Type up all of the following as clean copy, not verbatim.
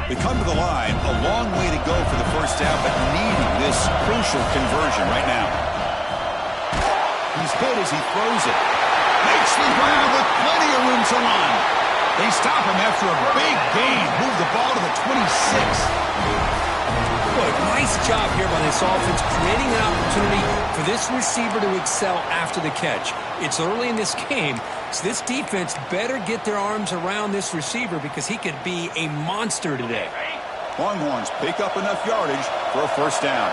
They come to the line, a long way to go for the first down, but needing this crucial conversion right now. He's hit as he throws it. Makes the ground with plenty of room to run. They stop him after a big gain. Move the ball to the 26. Boy, nice job here by this offense, creating an opportunity for this receiver to excel after the catch. It's early in this game, so this defense better get their arms around this receiver because he could be a monster today. Longhorns pick up enough yardage for a first down.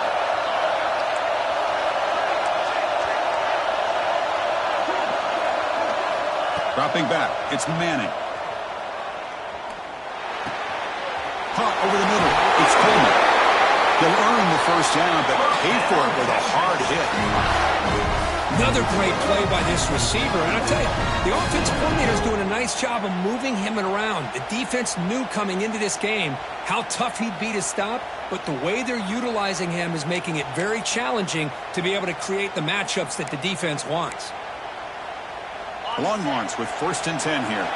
Dropping back, it's Manning. Caught over the middle, it's Coleman. They'll earn the first down, but pay for it with a hard hit. Another great play by this receiver. And I'll tell you, the offensive coordinator is doing a nice job of moving him around. The defense knew coming into this game how tough he'd be to stop, but the way they're utilizing him is making it very challenging to be able to create the matchups that the defense wants. Longhorns with 1st and 10 here.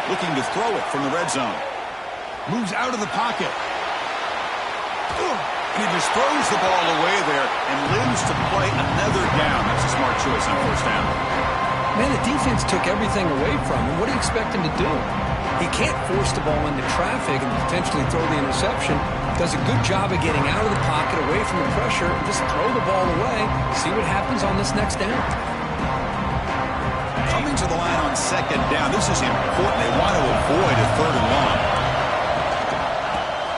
Looking to throw it from the red zone. Moves out of the pocket. And he just throws the ball away there and lives to play another down. That's a smart choice on first down. Man, the defense took everything away from him. What do you expect him to do? He can't force the ball into traffic and potentially throw the interception. Does a good job of getting out of the pocket, away from the pressure, and just throw the ball away. See what happens on this next down. Coming to the line on 2nd down. This is important. They want to avoid a 3rd and long.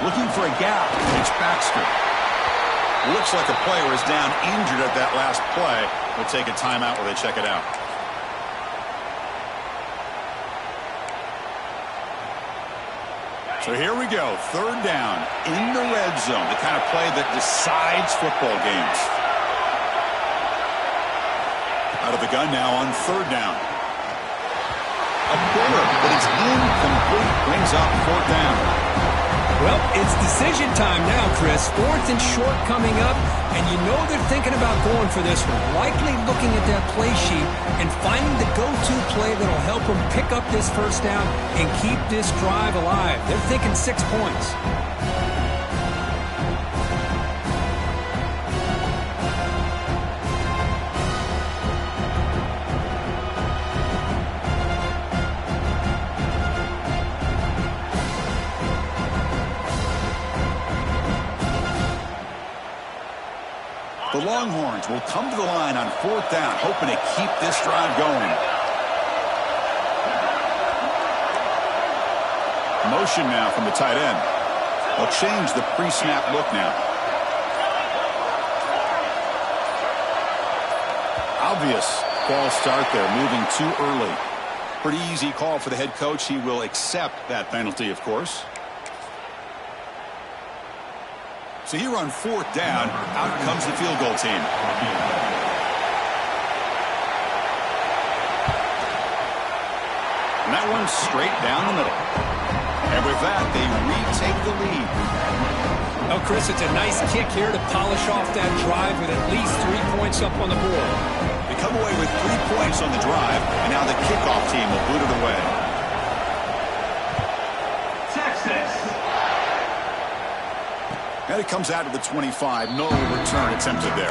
Looking for a gap. It's Baxter. Looks like a player is down injured at that last play. We'll take a timeout while they check it out. So here we go. 3rd down in the red zone. The kind of play that decides football games. Out of the gun now on 3rd down. A quarter, but it's incomplete. Brings up 4th down. Well, it's decision time now, Chris. 4th and short coming up, and you know they're thinking about going for this one. Likely looking at that play sheet and finding the go-to play that'll help them pick up this first down and keep this drive alive. They're thinking 6 points. The Longhorns will come to the line on 4th down, hoping to keep this drive going. Motion now from the tight end. They'll change the pre-snap look now. Obvious false start there, moving too early. Pretty easy call for the head coach. He will accept that penalty, of course. So here on 4th down, out comes the field goal team. And that one's straight down the middle. And with that, they retake the lead. Oh, Chris, it's a nice kick here to polish off that drive with at least 3 points up on the board. They come away with 3 points on the drive, and now the kickoff team will boot it away. And it comes out to the 25. No return attempted there.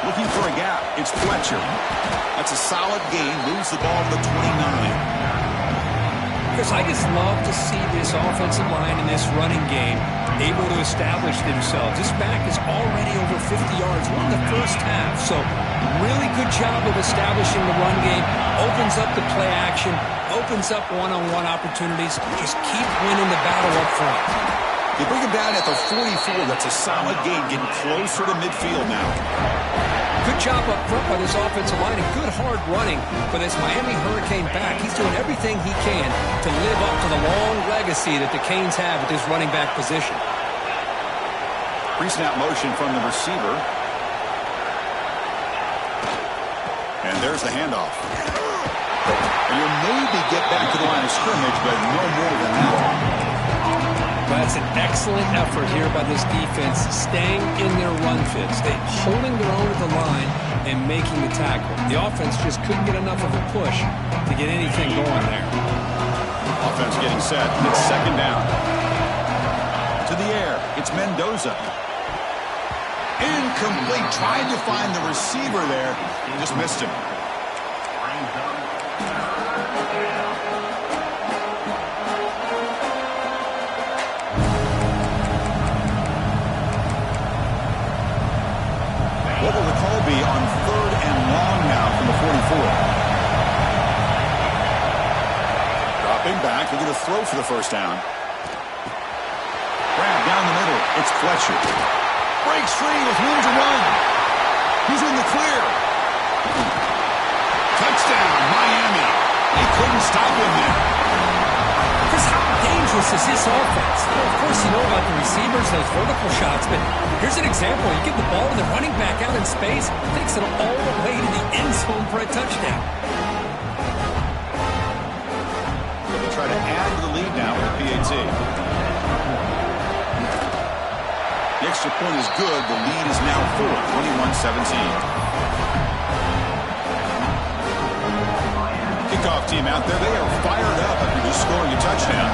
Looking for a gap. It's Fletcher. That's a solid gain. Moves the ball to the 29. Chris, I just love to see this offensive line in this running game able to establish themselves. This back is already over 50 yards, won the first half, so really good job of establishing the run game. Opens up the play action, opens up one-on-one opportunities. Just keep winning the battle up front. They bring him down at the 44. That's a solid gain, getting closer to midfield now. Good job up front by this offensive line and good hard running for this Miami Hurricane back. He's doing everything he can to live up to the long legacy that the Canes have at this running back position. Pre-snap motion from the receiver. And there's the handoff. And you'll maybe get back to the line of scrimmage, but no more than that. That's an excellent effort here by this defense, staying in their run fits, holding their own at the line and making the tackle. The offense just couldn't get enough of a push to get anything going there. Offense getting set. It's second down. To the air. It's Mendoza. Incomplete. Tried to find the receiver there. Just missed him. What will the call be on 3rd and long now from the 44? Dropping back. They're going to throw for the first down. Grab down the middle. It's Fletcher. Breaks free with room to run. He's in the clear. Touchdown, Miami. They couldn't stop him there. Chris, how dangerous is this offense? Well, of course, you know about the receivers, those vertical shots, but here's an example. You get the ball to the running back out in space, takes it all the way to the end zone for a touchdown. They'll try to add to the lead now with the PAT. The extra point is good. The lead is now 4, 21-17. Kickoff team out there. They are fired up after just scoring a touchdown.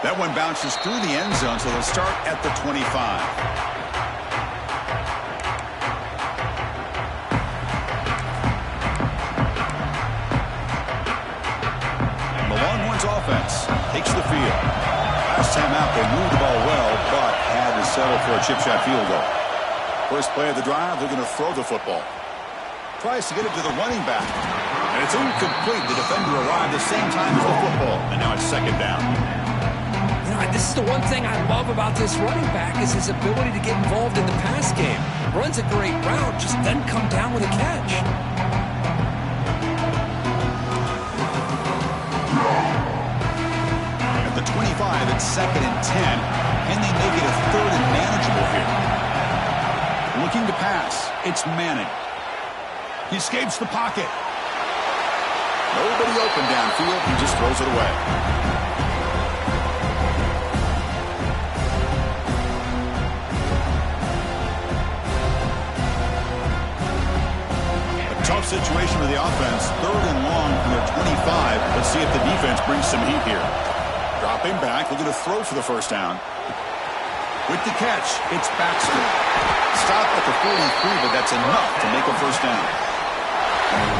That one bounces through the end zone, so they'll start at the 25. Offense takes the field. Last time out, they moved the ball well, but had to settle for a chip shot field goal. First play of the drive, they're going to throw the football. Tries to get it to the running back. And it's incomplete. The defender arrived the same time as the football. And now it's second down. You know, this is the one thing I love about this running back is his ability to get involved in the pass game. Runs a great route, just doesn't come down with a catch. At the 25, it's 2nd and 10. Can they make it a 3rd and manageable here? Looking to pass. It's Manning. He escapes the pocket. Nobody open downfield. He just throws it away. A tough situation for the offense. 3rd and long from their 25. Let's see if the defense brings some heat here. Dropping back. Looking to throw for the first down. With the catch, it's Baxter. Stop at the 43, but that's enough to make a first down.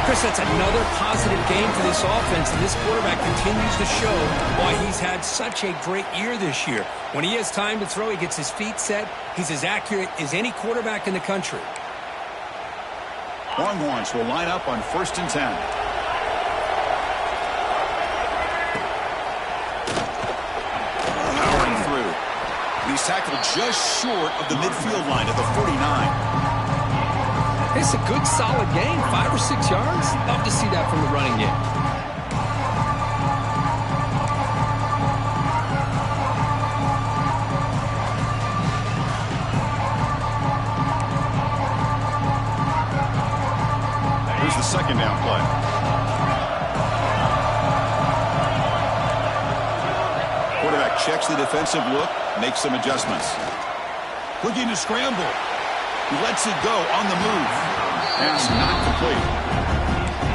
Chris, that's another positive game for this offense, and this quarterback continues to show why he's had such a great year this year. When he has time to throw, he gets his feet set. He's as accurate as any quarterback in the country. Longhorns will line up on 1st and 10. Powering through. He's tackled just short of the midfield line at the 49. It's a good, solid game. 5 or 6 yards. Love to see that from the running game. Here's the second down play. Quarterback checks the defensive look, makes some adjustments. Looking to scramble. He lets it go on the move. Pass not complete.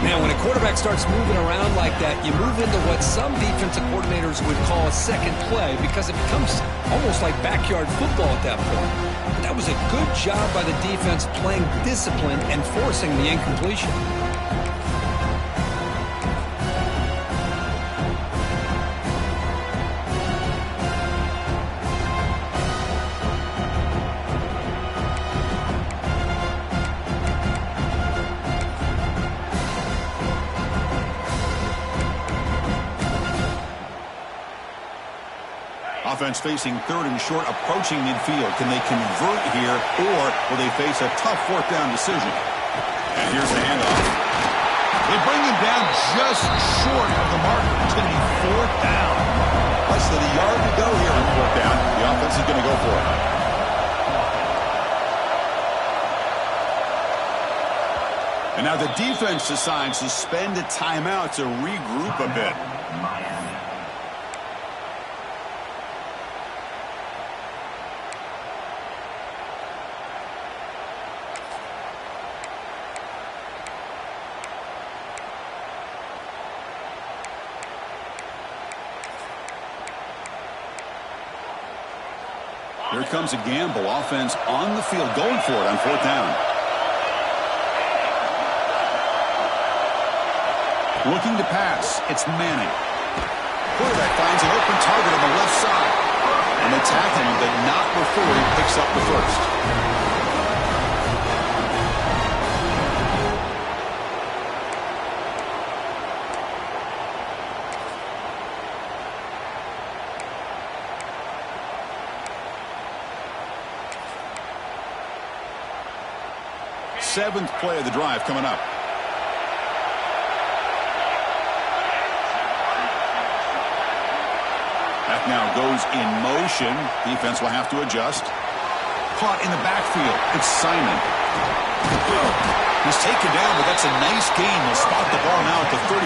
Now, when a quarterback starts moving around like that, you move into what some defensive coordinators would call a second play because it becomes almost like backyard football at that point. But that was a good job by the defense playing discipline and forcing the incompletion. Offense facing 3rd and short, approaching midfield. Can they convert here, or will they face a tough 4th down decision? And here's the handoff. down just short of the marker. It's going to be fourth down. Less than a yard to go here on fourth down. The offense is going to go for it. And now the defense decides to spend a timeout to regroup a bit. Here comes a gamble. Offense on the field going for it on fourth down. Looking to pass. It's Manning. Quarterback finds an open target on the left side. And they tackle him, but not before he picks up the first. Seventh play of the drive coming up. That now goes in motion. Defense will have to adjust. Caught in the backfield. It's Simon. He's taken down, but that's a nice gain. He'll spot the ball now at the 35.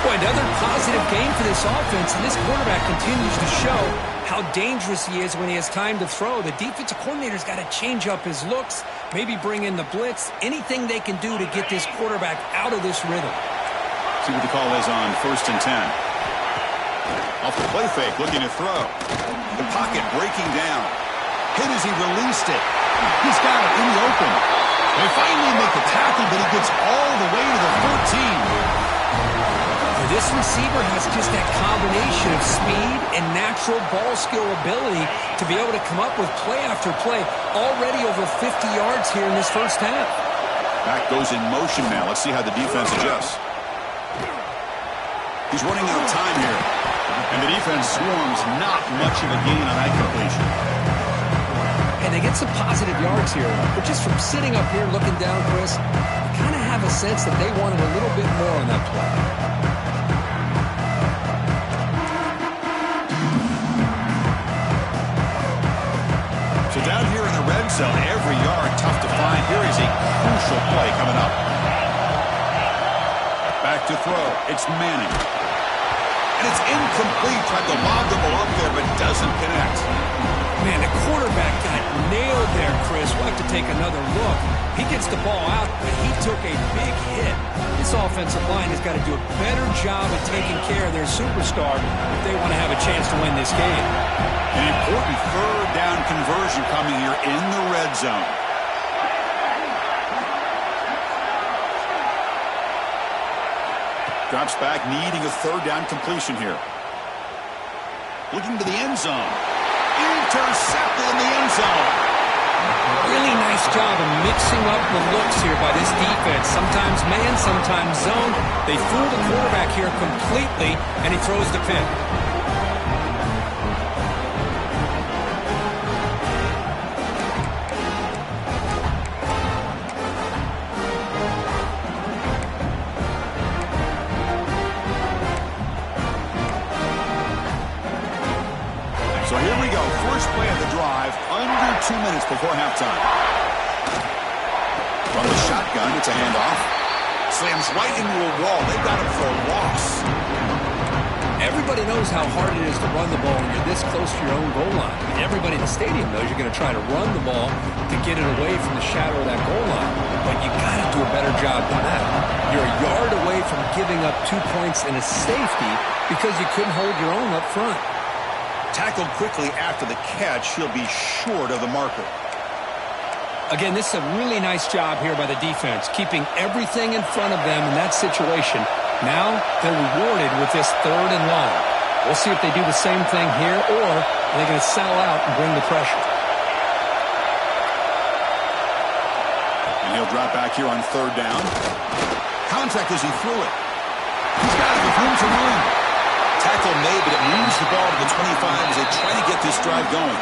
Boy, another positive game for this offense, and this quarterback continues to show how dangerous he is when he has time to throw. The defensive coordinator's got to change up his looks, maybe bring in the blitz, anything they can do to get this quarterback out of this rhythm. See what the call is on 1st and 10. Off the play fake, looking to throw. The pocket breaking down. Hit as he released it. He's got it in the open. They finally make the tackle, but he gets all the way to the 14. This receiver has just that combination of speed and natural ball skill ability to be able to come up with play after play. Already over 50 yards here in this first half. Back goes in motion now. Let's see how the defense adjusts. He's running out of time here. And the defense swarms, not much of a gain on that completion. And they get some positive yards here. But just from sitting up here looking down, Chris, you kind of have a sense that they wanted a little bit more on that play. So down here in the red zone, every yard tough to find. Here is a crucial play coming up. Back to throw. It's Manning. And it's incomplete. Tried to lob the ball up there, but doesn't connect. Man, the quarterback got nailed there, Chris. We'll have to take another look. He gets the ball out, but he took a big hit. This offensive line has got to do a better job of taking care of their superstar if they want to have a chance to win this game. An important third down conversion coming here in the red zone. Drops back, needing a third down completion here. Looking to the end zone. Intercepted in the end zone. Really nice job of mixing up the looks here by this defense. Sometimes man, sometimes zone. They fool the quarterback here completely, and he throws the pick. So here we go. First play of the drive, under 2 minutes before halftime. From the shotgun, it's a handoff. Slams right into a wall. They've got him for a loss. Everybody knows how hard it is to run the ball when you're this close to your own goal line. Everybody in the stadium knows you're going to try to run the ball to get it away from the shadow of that goal line. But you got to do a better job than that. You're a yard away from giving up 2 points and a safety because you couldn't hold your own up front. Tackled quickly after the catch. He'll be short of the marker. Again, this is a really nice job here by the defense, keeping everything in front of them in that situation. Now they're rewarded with this third and long. We'll see if they do the same thing here, or are they going to sell out and bring the pressure. And he'll drop back here on third down. Contact as he threw it. He's got it with room to run. Tackle made, but it moves the ball to the 25 as they try to get this drive going.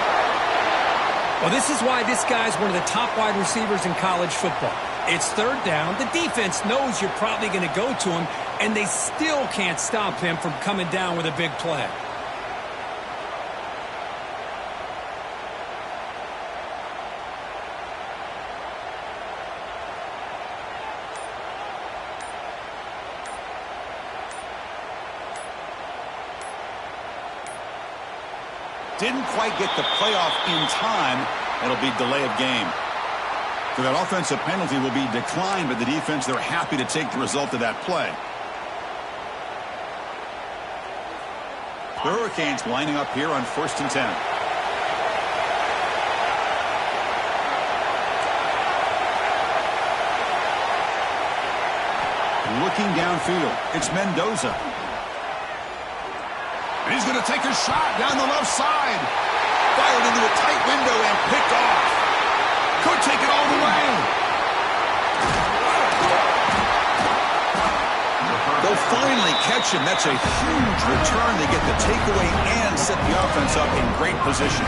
Well, this is why this guy's one of the top wide receivers in college football. It's third down. The defense knows you're probably going to go to him, and they still can't stop him from coming down with a big play. Didn't quite get the playoff in time. It'll be delay of game. So that offensive penalty will be declined, but the defense, they're happy to take the result of that play. The Hurricanes lining up here on 1st and 10. Looking downfield, it's Mendoza. And he's going to take a shot down the left side. Fired into a tight window and picked off. Could take it all the way. They'll finally catch him. That's a huge return. They get the takeaway and set the offense up in great position.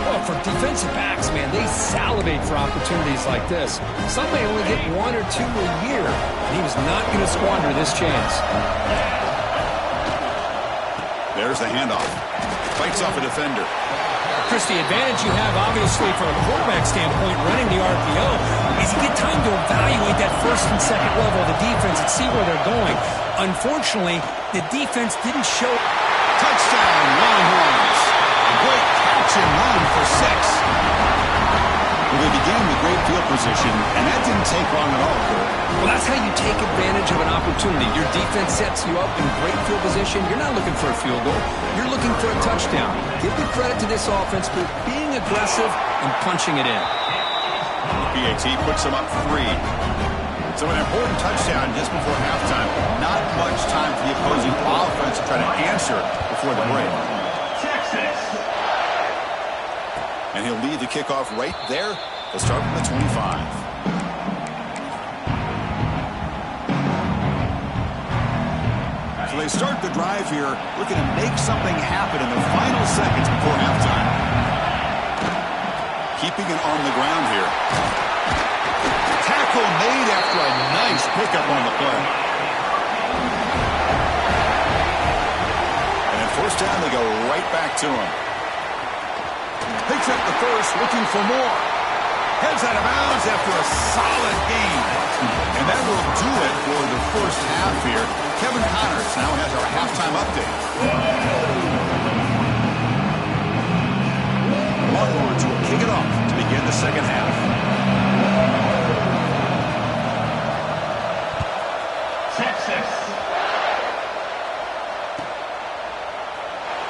Well, for defensive backs, man, they salivate for opportunities like this. Some may only get 1 or 2 a year, and he was not going to squander this chance. There's the handoff. Fights off a defender. Chris, the advantage you have, obviously, from a quarterback standpoint, running the RPO, is you get time to evaluate that first and second level of the defense and see where they're going. Unfortunately, the defense didn't show. Touchdown, Longhorns. Great catch and run for 6. Well, they began with great field position, and that didn't take long at all, Kurt. Well, that's how you take advantage of an opportunity. Your defense sets you up in great field position. You're not looking for a field goal. You're looking for a touchdown. Give the credit to this offense for being aggressive and punching it in. PAT puts them up 3. So an important touchdown just before halftime. Not much time for the opposing offense to try to answer before the break. And he'll lead the kickoff right there. They'll start from the 25. So they start the drive here, looking to make something happen in the final seconds before halftime. Keeping it on the ground here. Tackle made after a nice pickup on the play. And at first down, they go right back to him. Picks up the first, looking for more. Heads out of bounds after a solid game. And that will do it for the first half here. Kevin Connors now has our halftime update. Longhorns will kick it off to begin the second half.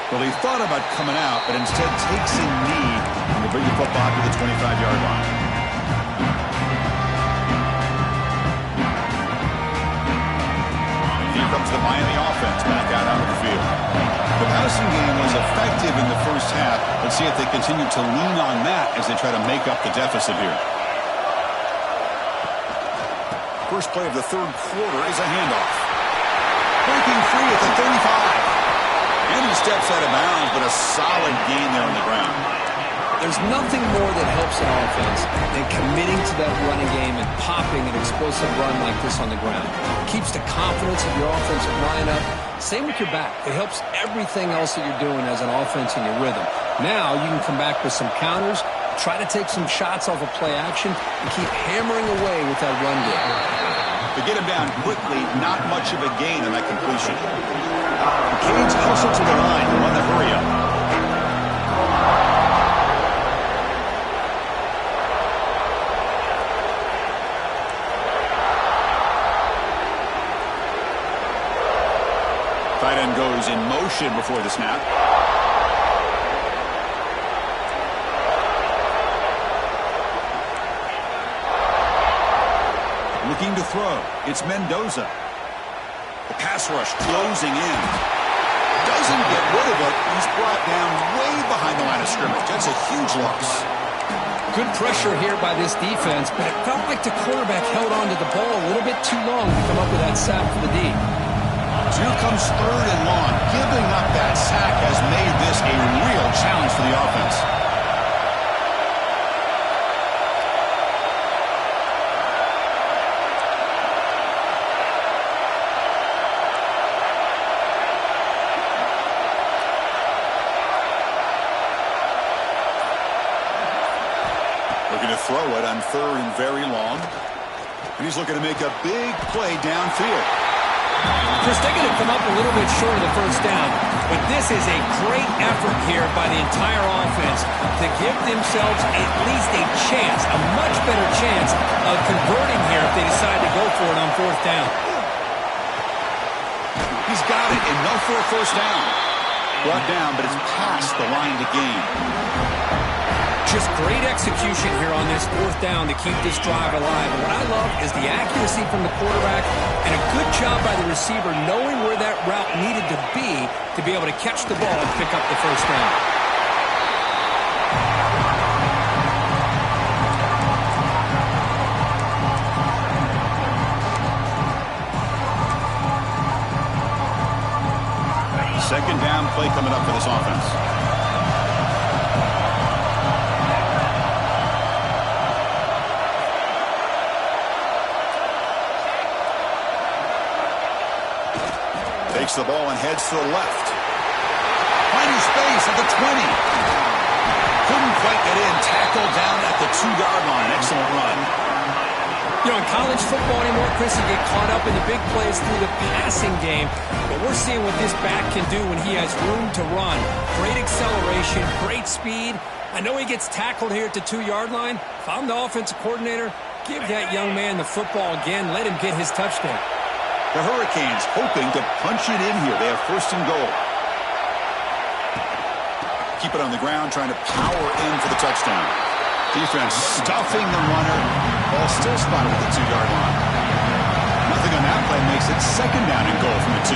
Well, he thought about coming out, but instead takes a knee and will bring the football to the 25-yard line. And here comes the Miami offense back out onto the field. The passing game was effective in the first half. Let's see if they continue to lean on that as they try to make up the deficit here. First play of the third quarter is a handoff. Breaking free at the 35. And he steps out of bounds, but a solid gain there on the ground. There's nothing more that helps an offense than committing to that running game and popping an explosive run like this on the ground. It keeps the confidence of your offensive line up. Same with your back. It helps everything else that you're doing as an offense in your rhythm. Now you can come back with some counters, try to take some shots off of play action, and keep hammering away with that run game. To get him down quickly, not much of a gain on that completion. The Canes hustle to the line on the hurry up. Tight end goes in motion before the snap. Looking to throw. It's Mendoza. The pass rush closing in. Doesn't get rid of it. He's brought down way behind the line of scrimmage. That's a huge loss. Good pressure here by this defense, but it felt like the quarterback held on to the ball a little bit too long to come up with that sack for the D. So here comes third and long. Giving up that sack has made this a real challenge for the offense. 3rd and very long. And he's looking to make a big play downfield. Chris, they're going to come up a little bit short of the first down, but this is a great effort here by the entire offense to give themselves at least a chance, a much better chance of converting here if they decide to go for it on 4th down. He's got it, enough for a first down. Brought down, but it's past the line to gain. Just great execution here on this 4th down to keep this drive alive. And what I love is the accuracy from the quarterback and a good job by the receiver knowing where that route needed to be able to catch the ball and pick up the first down. Second down play coming up for this offense. Takes the ball and heads to the left. Finding space at the 20. Couldn't quite get in. Tackled down at the 2-yard line. Excellent run. You know, in college football anymore, Chris, you get caught up in the big plays through the passing game. But we're seeing what this back can do when he has room to run. Great acceleration, great speed. I know he gets tackled here at the 2-yard line. If I'm the offensive coordinator, give that young man the football again. Let him get his touchdown. The Hurricanes hoping to punch it in here. They have 1st and goal. Keep it on the ground, trying to power in for the touchdown. Defense stuffing the runner. Ball still spotted at the 2-yard line. Nothing on that play makes it 2nd down and goal from the 2.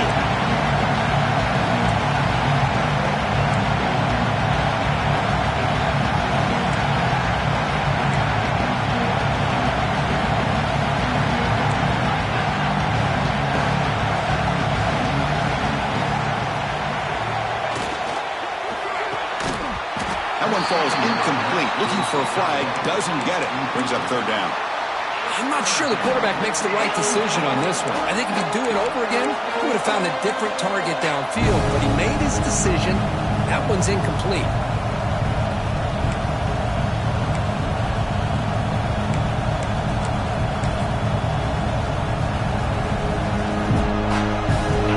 That one falls incomplete. Looking for a flag, doesn't get it. Brings up 3rd down. I'm not sure the quarterback makes the right decision on this one. I think if he'd do it over again, he would have found a different target downfield. But he made his decision. That one's incomplete.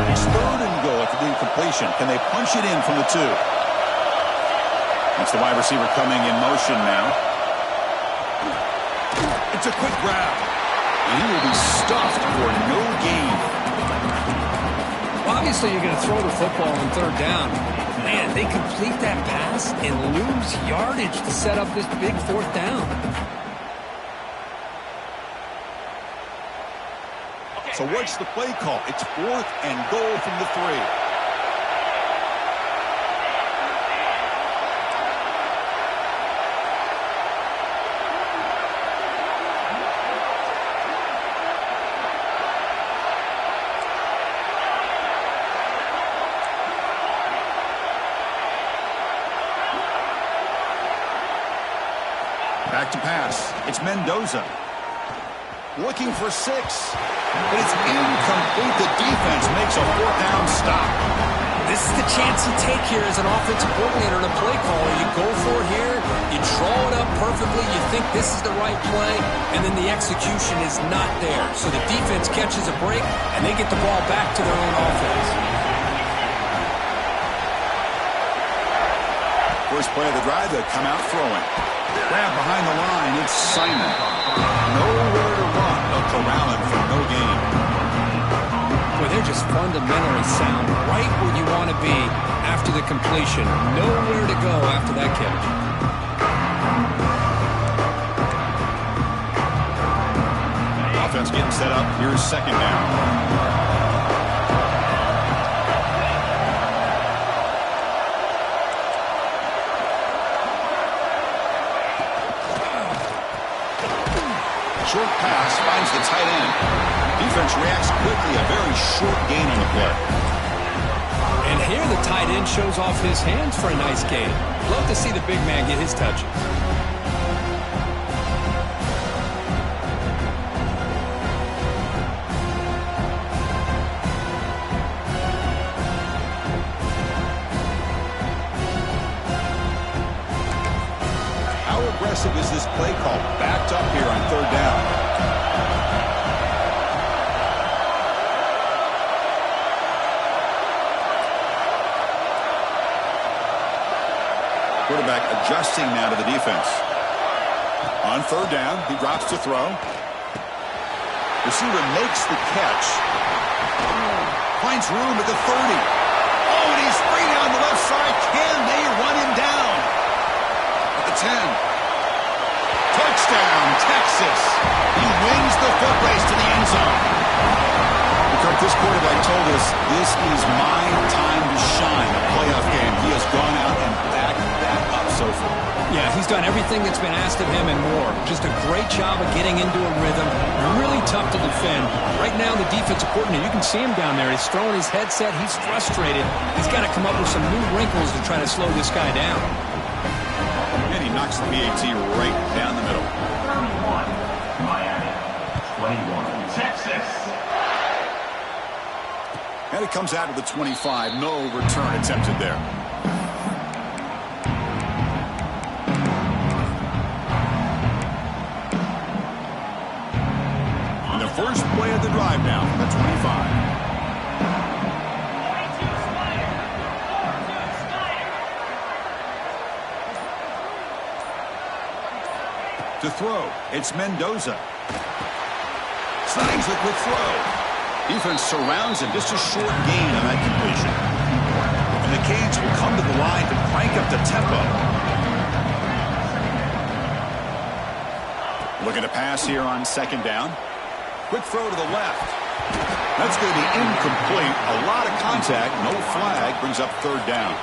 It's 3rd and goal after the incompletion. Can they punch it in from the 2? It's the wide receiver coming in motion now. It's a quick grab. And he will be stuffed for no gain. Well, obviously, you're going to throw the football on 3rd down. Man, they complete that pass and lose yardage to set up this big 4th down. So what's the play call? It's 4th and goal from the 3. Back to pass. It's Mendoza. Looking for 6. But it's incomplete. The defense makes a 4th down stop. This is the chance you take here as an offensive coordinator and a play caller. You go for it here. You draw it up perfectly. You think this is the right play. And then the execution is not there. So the defense catches a break, and they get the ball back to their own offense. First play of the drive, they come out throwing. Grab behind the line, it's Simon. Nowhere to run. They'll corral him for no gain. Well, they're just fundamentally sound, right where you want to be after the completion. Nowhere to go after that catch. Offense getting set up. Here's 2nd down. Short pass finds the tight end. Defense reacts quickly. A very short gain on the play. And here the tight end shows off his hands for a nice gain. Love to see the big man get his touches. How aggressive is this play call? Backed up here adjusting now to the defense. On third down, he drops to throw. Receiver makes the catch. Finds room at the 30. Oh, and he's free down the left side. Can they run him down? At the 10. Touchdown, Texas. He wins the foot race to the end zone. Kirk, this quarterback told us this is my time to shine, a playoff game. He has gone out and backed that up so far. Yeah, he's done everything that's been asked of him and more. Just a great job of getting into a rhythm. Really tough to defend. Right now, the defensive coordinator, you can see him down there. He's throwing his headset. He's frustrated. He's got to come up with some new wrinkles to try to slow this guy down. And he knocks the PAT right down the middle. 31, Miami. 21, Texas. And it comes out of the 25. No return attempted there. And the first play of the drive now from the 25. To throw, it's Mendoza. Slides the quick throw. Defense surrounds him. Just a short gain on that completion. And the Canes will come to the line to crank up the tempo. Looking to pass here on second down. Quick throw to the left. That's going to be incomplete. A lot of contact. No flag. Brings up third down.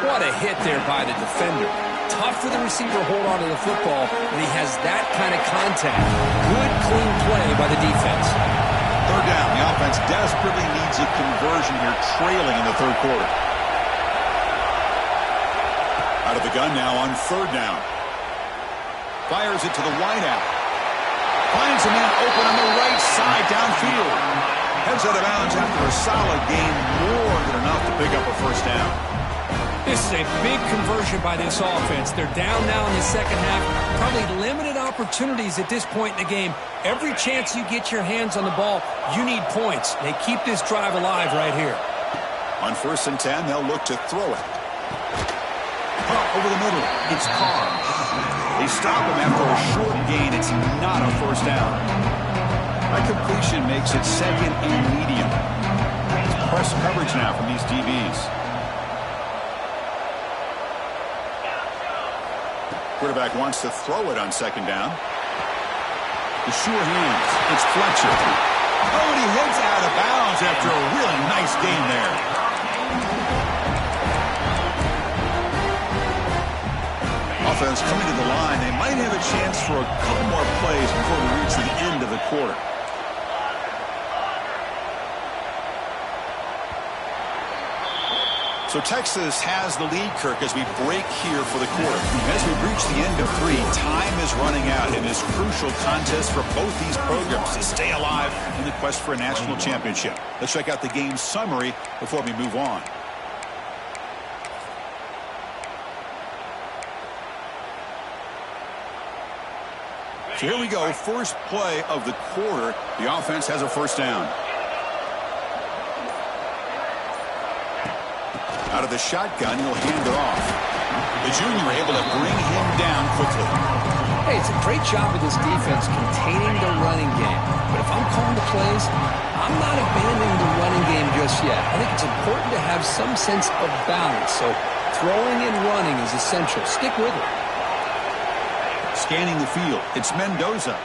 What a hit there by the defender. Tough for the receiver to hold on to the football, and he has that kind of contact. Good, clean play by the defense. Third down. The offense desperately needs a conversion here, trailing in the third quarter. Out of the gun now on third down. Fires it to the wideout. Finds a man open on the right side downfield. Heads out of bounds after a solid gain, more than enough to pick up a first down. This is a big conversion by this offense. They're down now in the second half. Probably limited opportunities at this point in the game. Every chance you get your hands on the ball, you need points. They keep this drive alive right here. On 1st and 10, they'll look to throw it. Up over the middle. It's Carr. They stop him after a short gain. It's not a first down. That completion makes it second and medium. It's press coverage now from these DBs. Quarterback wants to throw it on second down. The sure hands. It's Fletcher. Oh, and he heads out of bounds after a really nice gain there. Offense coming to the line. They might have a chance for a couple more plays before we reach the end of the quarter. So Texas has the lead, Kirk, as we break here for the quarter. As we reach the end of 3, time is running out in this crucial contest for both these programs to stay alive in the quest for a national championship. Let's check out the game summary before we move on. So here we go, first play of the quarter. The offense has a first down. Out of the shotgun, he'll hand it off. The junior able to bring him down quickly. Hey, it's a great job of this defense containing the running game. But if I'm calling the plays, I'm not abandoning the running game just yet. I think it's important to have some sense of balance. So throwing and running is essential. Stick with it. Scanning the field, it's Mendoza.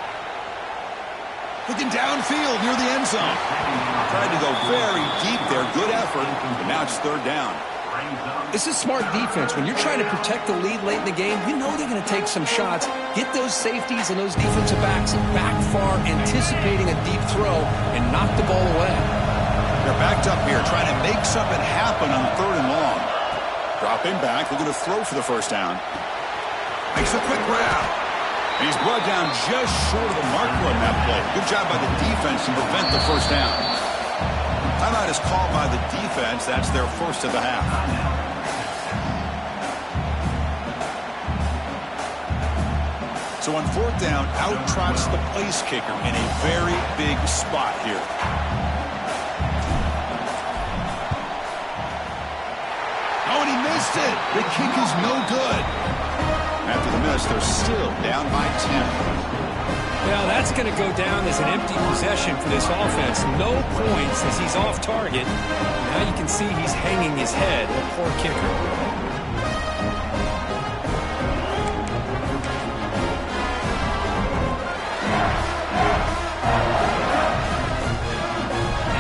Looking downfield near the end zone. Tried to go very deep there. Good effort. But now it's third down. This is smart defense. When you're trying to protect the lead late in the game, you know they're going to take some shots. Get those safeties and those defensive backs back far, anticipating a deep throw, and knock the ball away. They're backed up here, trying to make something happen on third and long. Dropping back, looking to throw for the first down. Makes a quick grab. And he's brought down just short of the marker on that play. Good job by the defense to prevent the first down. Timeout is called by the defense. That's their first of the half. So on fourth down, out trots the place kicker in a very big spot here. Oh, and he missed it. The kick is no good. After the miss, they're still down by 10. Well, that's going to go down as an empty possession for this offense. No points as he's off target. Now you can see he's hanging his head. A poor kicker.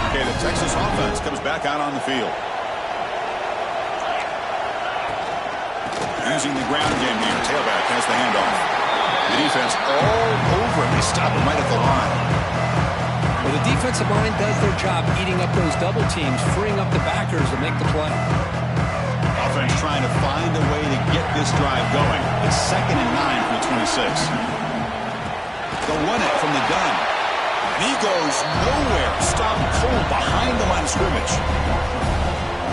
Okay, the Texas offense comes back out on the field. Using the ground game here. Tailback has the handoff. The defense all over him. They stop him right at the line. Well, the defensive line does their job eating up those double teams, freeing up the backers to make the play. Offense trying to find a way to get this drive going. It's 2nd and 9 for the 26. They'll run it from the gun. And he goes nowhere. Stop cold behind the line of scrimmage.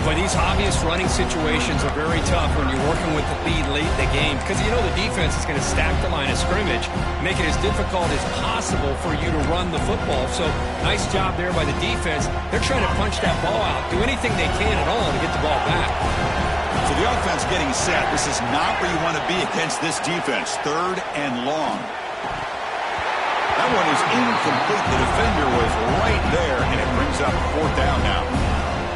But these obvious running situations are very tough when you're working with the lead late in the game because you know the defense is going to stack the line of scrimmage, make it as difficult as possible for you to run the football. So nice job there by the defense. They're trying to punch that ball out, do anything they can at all to get the ball back. So the offense getting set. This is not where you want to be against this defense. 3rd and long. That one is incomplete. The defender was right there, and it brings up 4th down now.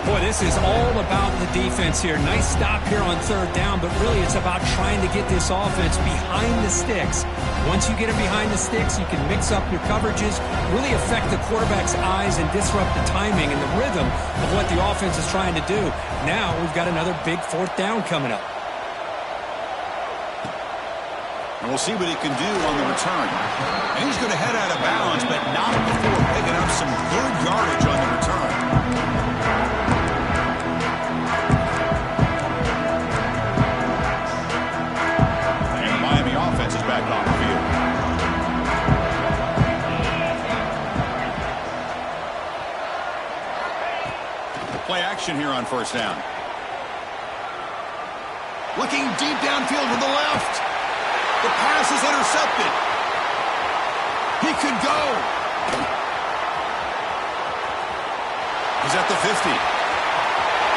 Boy, this is all about the defense here. Nice stop here on 3rd down, but really it's about trying to get this offense behind the sticks. Once you get it behind the sticks, you can mix up your coverages, really affect the quarterback's eyes and disrupt the timing and the rhythm of what the offense is trying to do. Now we've got another big 4th down coming up. And we'll see what he can do on the return. And he's going to head out of bounds, but not before picking up some good yardage on the return. Offense is back on the field. Play action here on 1st down. Looking deep downfield to the left. The pass is intercepted. He could go. He's at the 50.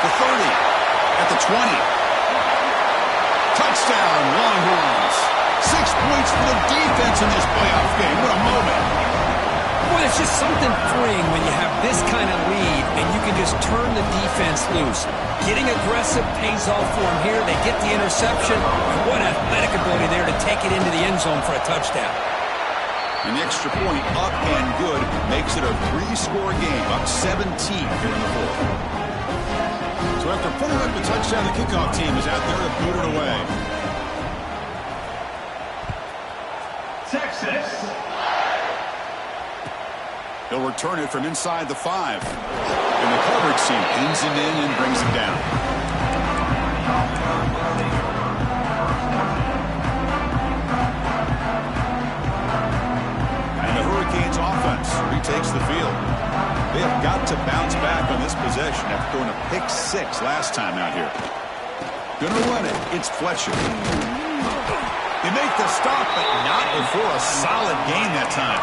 The 30. At the 20. Touchdown, Longhorns. 6 points for the defense in this playoff game. What a moment. Boy, it's just something freeing when you have this kind of lead and you can just turn the defense loose. Getting aggressive pays off for them here. They get the interception. What athletic ability there to take it into the end zone for a touchdown. An extra point up and good makes it a 3-score game. Up 17 here in the 4th. So after putting up the touchdown, the kickoff team is out there to boot it away. Texas. He'll return it from inside the 5. And the coverage team pins him in and brings him down. And the Hurricanes offense retakes the field. They have got to bounce back on this possession after throwing a pick 6 last time out here. Gonna run it. It's Fletcher. They make the stop, but not before a solid game that time.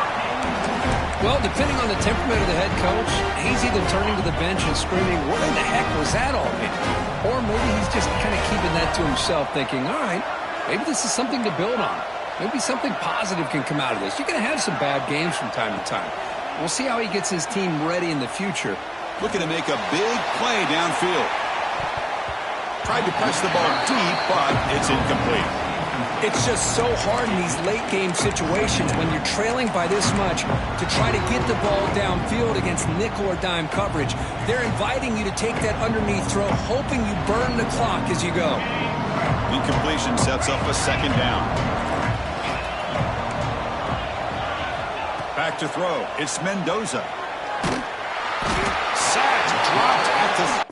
Well, depending on the temperament of the head coach, he's either turning to the bench and screaming, what in the heck was that all mean? Or maybe he's just kind of keeping that to himself, thinking, all right, maybe this is something to build on. Maybe something positive can come out of this. You're going to have some bad games from time to time. We'll see how he gets his team ready in the future. Looking to make a big play downfield. Tried to press the ball deep, but it's incomplete. It's just so hard in these late-game situations when you're trailing by this much to try to get the ball downfield against nickel or dime coverage. They're inviting you to take that underneath throw, hoping you burn the clock as you go. Incompletion sets up a 2nd down. Back to throw. It's Mendoza. Sacked, dropped at the...